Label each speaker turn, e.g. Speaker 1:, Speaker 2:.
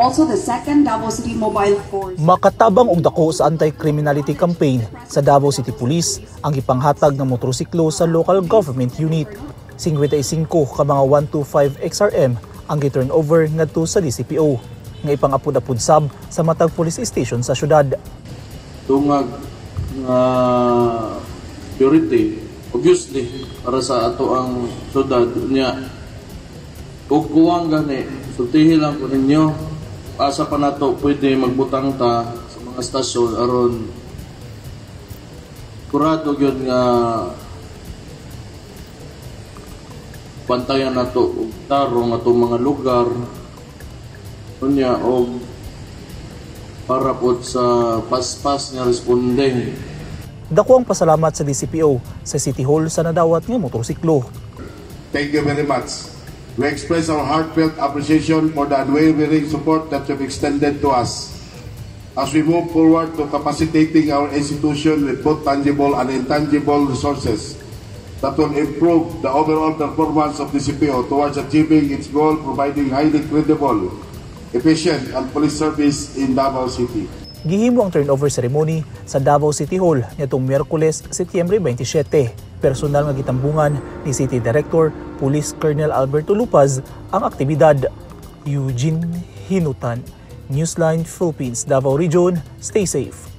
Speaker 1: Also the second Davao City Mobile Force.
Speaker 2: Makatabang og dako sa anti-criminality campaign sa Davao City Police ang ipanghatag ng motorsiklo sa local government unit. 55 ka mga 125 XRM ang gi-turnover ngadto sa DCPO nga ipangapod-apod sab sa matag police station sa syudad.
Speaker 3: Tungag purity obviously para sa ato ang syudad niya. Ug kuwang gani sultihi lang ko ninyo asa pa nato pwede magbutang ta sa mga stasyon aron kurado gyud nga pantayan nato og tarong atong mga lugar unya og para po sa paspas nga responding.
Speaker 2: Dako ang pasalamat sa DCPO sa City Hall sa nadawat nga motorsiklo.
Speaker 4: Thank you very much. We express our heartfelt appreciation for the unwavering support that you've extended to us as we move forward to capacitating our institution with both tangible and intangible resources that will improve the overall performance of DCPO towards achieving its goal, providing highly credible, efficient, and police service in Davao City.
Speaker 2: Gihimo ang turnover ceremony sa Davao City Hall nitong Miyerkules, Setyembre 27. Personal nga gitambungan ni City Director Police Colonel Alberto Lupaz ang aktibidad. Eugene Hinutan, Newsline Philippines, Davao Region. Stay safe.